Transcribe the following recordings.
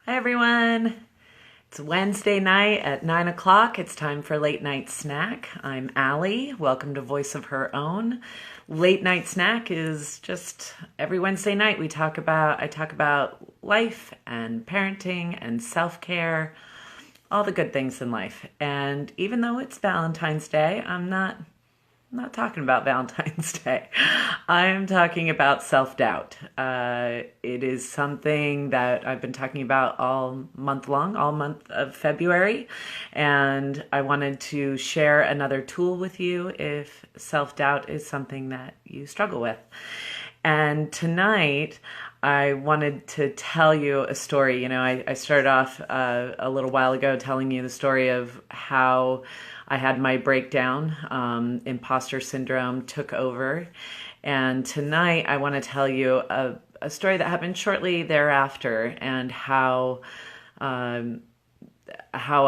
Hi everyone. It's Wednesday night at 9 o'clock. It's time for Late Night Snack. I'm Allie. Welcome to Voice of Her Own. Late Night Snack is just every Wednesday night I talk about life and parenting and self-care, all the good things in life. And even though it's Valentine's Day, I'm not talking about Valentine's Day. I'm talking about self-doubt. It is something that I've been talking about all month long, all month of February. And I wanted to share another tool with you if self-doubt is something that you struggle with. And tonight, I wanted to tell you a story. I started off a little while ago telling you the story of how I had my breakdown. Imposter syndrome took over. And tonight, I want to tell you a story that happened shortly thereafter and how I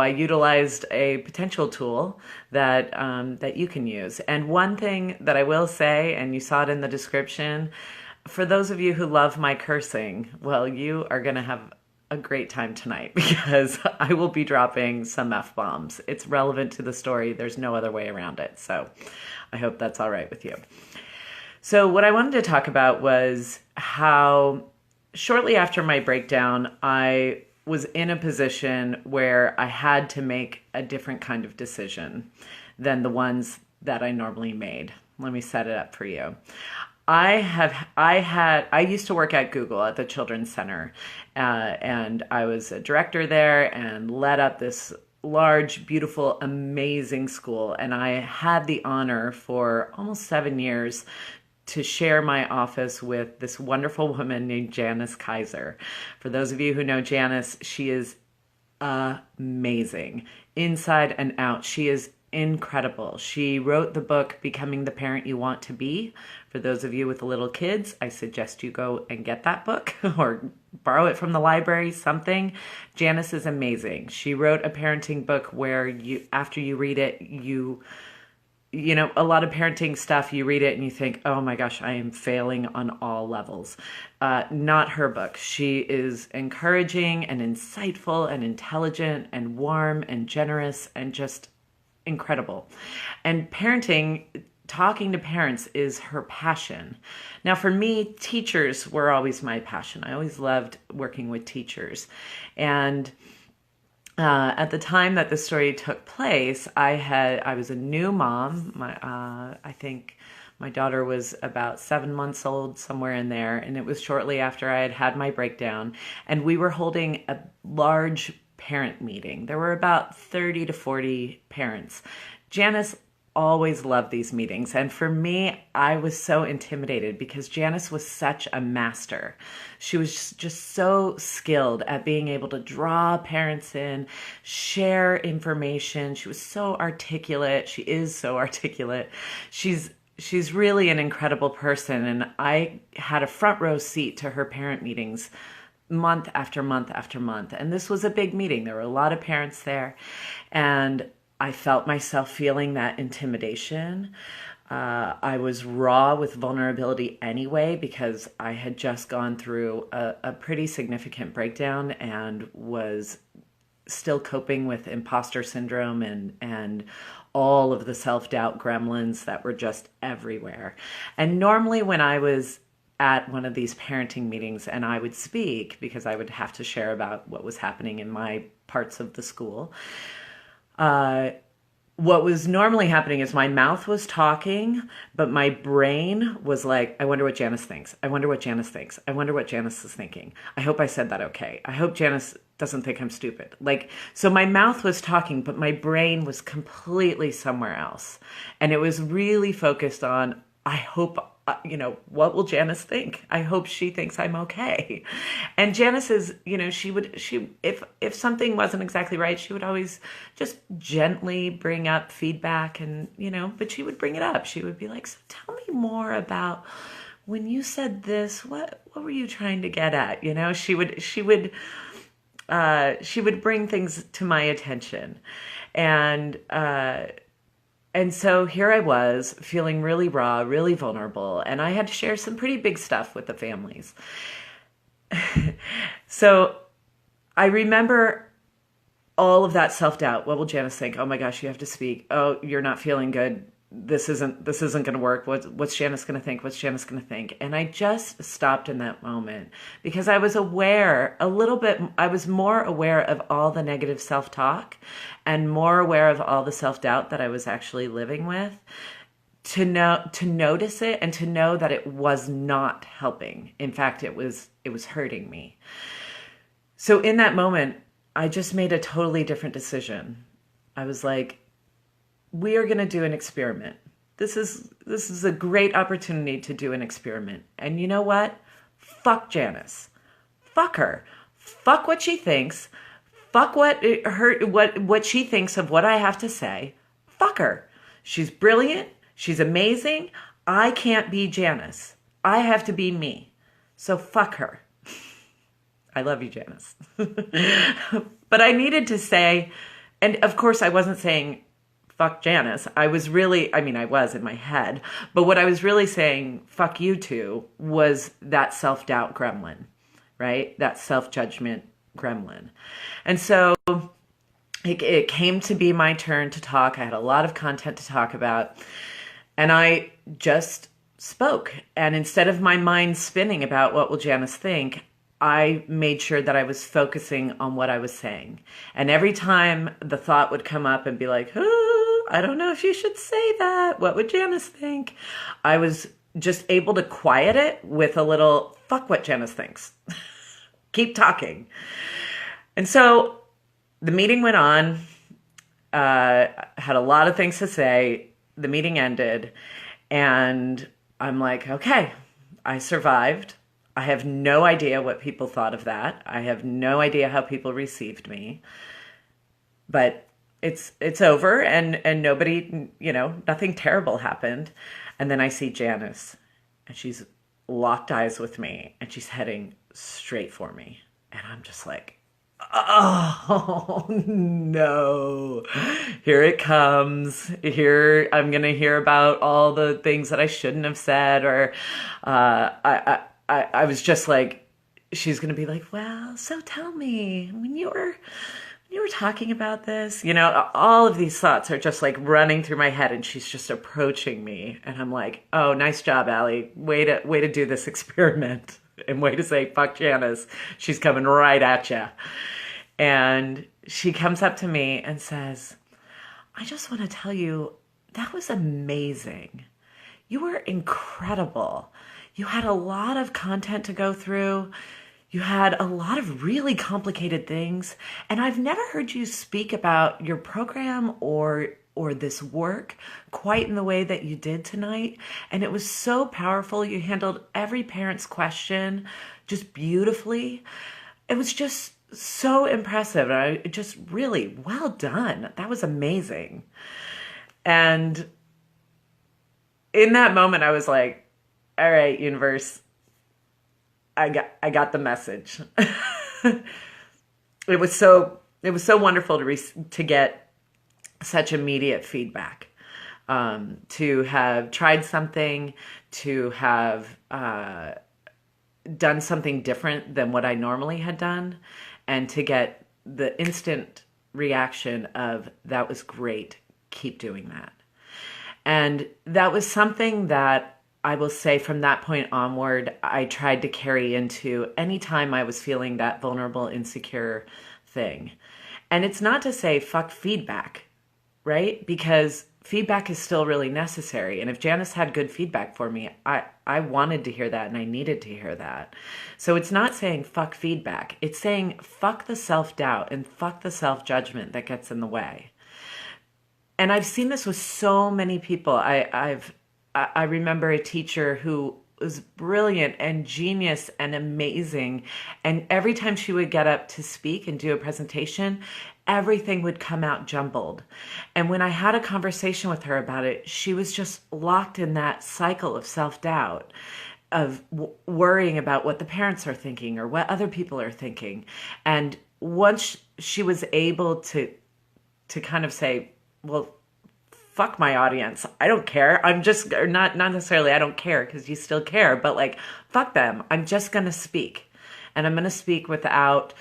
utilized a potential tool that you can use. And one thing that I will say, and you saw it in the description, for those of you who love my cursing, well, you are going to have a great time tonight because I will be dropping some F-bombs. It's relevant to the story. There's no other way around it. So I hope that's all right with you. So what I wanted to talk about was how shortly after my breakdown, I was in a position where I had to make a different kind of decision than the ones that I normally made. Let me set it up for you. I used to work at Google at the Children's Center, and I was a director there and led up this large, beautiful, amazing school. And I had the honor for almost 7 years to share my office with this wonderful woman named Janice Kaiser. For those of you who know Janice, she is amazing inside and out. She is incredible. She wrote the book Becoming the Parent You Want to Be. For those of you with little kids, I suggest you go and get that book or borrow it from the library, something. Janice is amazing. She wrote a parenting book where after you read it, a lot of parenting stuff, you read it and you think, oh my gosh, I am failing on all levels. Not her book. She is encouraging and insightful and intelligent and warm and generous and just incredible. And parenting, talking to parents is her passion. Now, for me, teachers were always my passion. I always loved working with teachers. And at the time that the story took place, I was a new mom. I think my daughter was about 7 months old, somewhere in there, and it was shortly after I had had my breakdown. And we were holding a large parent meeting. There were about 30 to 40 parents. Janice always loved these meetings. And for me, I was so intimidated because Janice was such a master. She was just so skilled at being able to draw parents in, share information. She was so articulate. She is so articulate. She's really an incredible person. And I had a front row seat to her parent meetings month after month after month. And this was a big meeting. There were a lot of parents there. And I felt myself feeling that intimidation. I was raw with vulnerability anyway because I had just gone through a pretty significant breakdown and was still coping with imposter syndrome and all of the self-doubt gremlins that were just everywhere. And normally when I was at one of these parenting meetings and I would speak because I would have to share about what was happening in my parts of the school, what was normally happening is my mouth was talking, but my brain was like, I wonder what Janice thinks. I wonder what Janice thinks. I wonder what Janice is thinking. I hope I said that okay. I hope Janice doesn't think I'm stupid. So my mouth was talking, but my brain was completely somewhere else. And it was really focused on, I hope, what will Janice think? I hope she thinks I'm okay. And Janice is, if something wasn't exactly right, she would always just gently bring up feedback and, but she would bring it up. She would be like, so tell me more about when you said this, what were you trying to get at? She would bring things to my attention. And so here I was feeling really raw, really vulnerable, and I had to share some pretty big stuff with the families. So I remember all of that self-doubt. What will Janice think? Oh my gosh, you have to speak. Oh, you're not feeling good. This isn't going to work. What's Janice going to think? What's Janice going to think? And I just stopped in that moment because I was aware a little bit. I was more aware of all the negative self-talk and more aware of all the self-doubt that I was actually living with, to notice it and to know that it was not helping. In fact, it was hurting me. So in that moment, I just made a totally different decision. I was like, we are going to do an experiment. This is a great opportunity to do an experiment. And you know what? Fuck Janice. Fuck her. Fuck what she thinks. Fuck what she thinks of what I have to say. Fuck her. She's brilliant. She's amazing. I can't be Janice. I have to be me. So fuck her. I love you, Janice. But I needed to say, and of course I wasn't saying fuck Janice. I was in my head, but what I was really saying fuck you to was that self-doubt gremlin, right? That self-judgment gremlin. And so it came to be my turn to talk. I had a lot of content to talk about, and I just spoke. And instead of my mind spinning about what will Janice think, I made sure that I was focusing on what I was saying. And every time the thought would come up and be like, oh, I don't know if you should say that. What would Janice think? I was just able to quiet it with a little, fuck what Janice thinks. Keep talking. And so the meeting went on. Had a lot of things to say. The meeting ended. And I'm like, okay, I survived. I have no idea what people thought of that. I have no idea how people received me. But it's over, and nobody, nothing terrible happened. And then I see Janice, and she's locked eyes with me, and she's heading straight for me. And I'm just like, oh no, here it comes. Here I'm going to hear about all the things that I shouldn't have said, or I was just like, she's going to be like, well, so tell me, when you were talking about this, all of these thoughts are just like running through my head, and she's just approaching me. And I'm like, oh, nice job, Allie. Way to do this experiment, and way to say, fuck Janice. She's coming right at you. And she comes up to me and says, I just want to tell you, that was amazing. You were incredible. You had a lot of content to go through. You had a lot of really complicated things. And I've never heard you speak about your program or this work quite in the way that you did tonight. And it was so powerful. You handled every parent's question just beautifully. It was just so impressive. I just really well done. That was amazing. And in that moment, I was like, all right, universe, I got the message. It was so wonderful to get such immediate feedback, to have tried something, to have done something different than what I normally had done, and to get the instant reaction of, that was great, keep doing that. And that was something that I will say from that point onward, I tried to carry into any time I was feeling that vulnerable, insecure thing. And it's not to say fuck feedback, right? Because feedback is still really necessary. And if Janice had good feedback for me, I wanted to hear that, and I needed to hear that. So it's not saying fuck feedback. It's saying fuck the self-doubt and fuck the self-judgment that gets in the way. And I've seen this with so many people. I remember a teacher who was brilliant and genius and amazing. And every time she would get up to speak and do a presentation, everything would come out jumbled. And when I had a conversation with her about it, she was just locked in that cycle of self-doubt, of worrying about what the parents are thinking or what other people are thinking. And once she was able to kind of say, well, fuck my audience. I don't care. I'm just not necessarily I don't care, because you still care, but like, fuck them. I'm just going to speak. And I'm going to speak without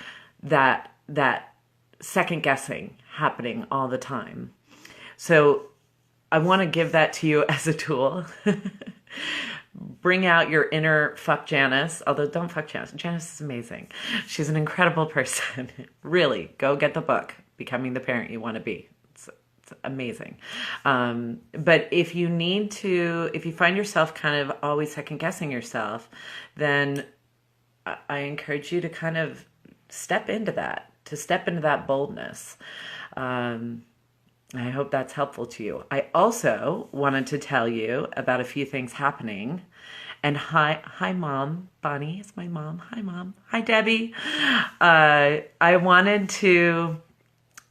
that second guessing happening all the time. So I want to give that to you as a tool. Bring out your inner fuck Janice, although don't fuck Janice. Janice is amazing. She's an incredible person. Really, go get the book, Becoming the Parent You Want to Be. It's amazing. But if you find yourself kind of always second guessing yourself, then I encourage you to kind of step into that boldness. I hope that's helpful to you. I also wanted to tell you about a few things happening. And hi, Mom. Bonnie is my mom. Hi, Mom. Hi, Debbie. I wanted to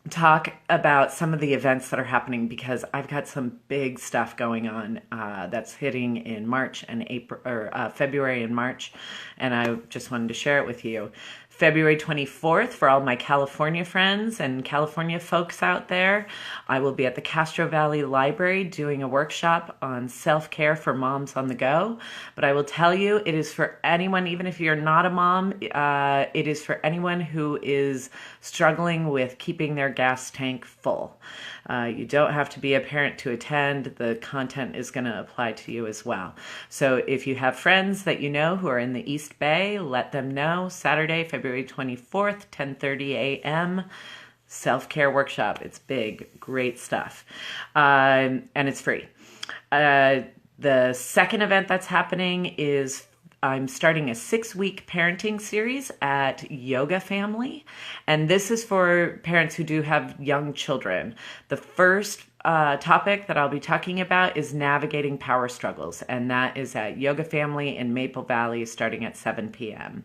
talk about some of the events that are happening because I've got some big stuff going on that's hitting in March and April, or February and March, and I just wanted to share it with you. February 24th, for all my California friends and California folks out there, I will be at the Castro Valley Library doing a workshop on self-care for moms on the go. But I will tell you, it is for anyone, even if you're not a mom, it is for anyone who is struggling with keeping their gas tank full. You don't have to be a parent to attend. The content is going to apply to you as well. So if you have friends that you know who are in the East Bay, let them know. Saturday, February 24th, 10:30 a.m., self-care workshop. It's big, great stuff. And it's free. The second event that's happening is I'm starting a 6-week parenting series at Yoga Family, and this is for parents who do have young children. The first topic that I'll be talking about is navigating power struggles, and that is at Yoga Family in Maple Valley starting at 7 p.m.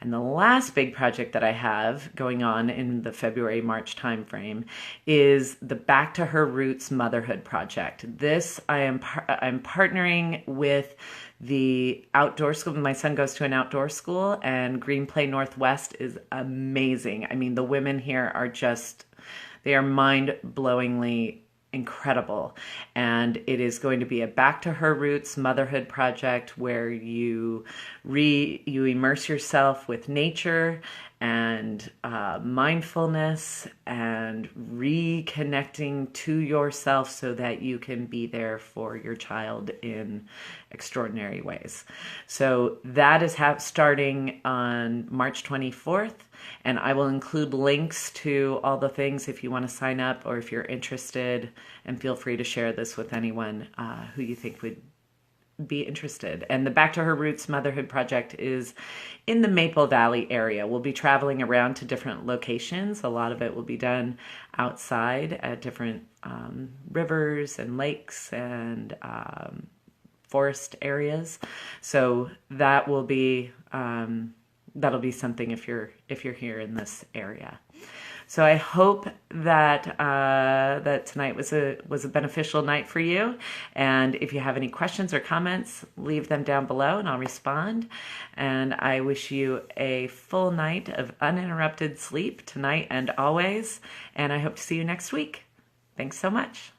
And the last big project that I have going on in the February-March timeframe is the Back to Her Roots Motherhood Project. This I'm partnering with the outdoor school. My son goes to an outdoor school, and Green Play Northwest is amazing. I mean, the women here are they are mind-blowingly incredible. And it is going to be a Back to Her Roots motherhood project where you immerse yourself with nature and mindfulness and reconnecting to yourself so that you can be there for your child in extraordinary ways. So that is starting on March 24th, and I will include links to all the things if you want to sign up or if you're interested, and feel free to share this with anyone who you think would be interested. And the Back to Her Roots Motherhood Project is in the Maple Valley area. We'll be traveling around to different locations. A lot of it will be done outside at different rivers and lakes and forest areas. So that will be that'll be something if you're here in this area. So I hope that that tonight was a beneficial night for you. And if you have any questions or comments, leave them down below and I'll respond. And I wish you a full night of uninterrupted sleep tonight and always. And I hope to see you next week. Thanks so much.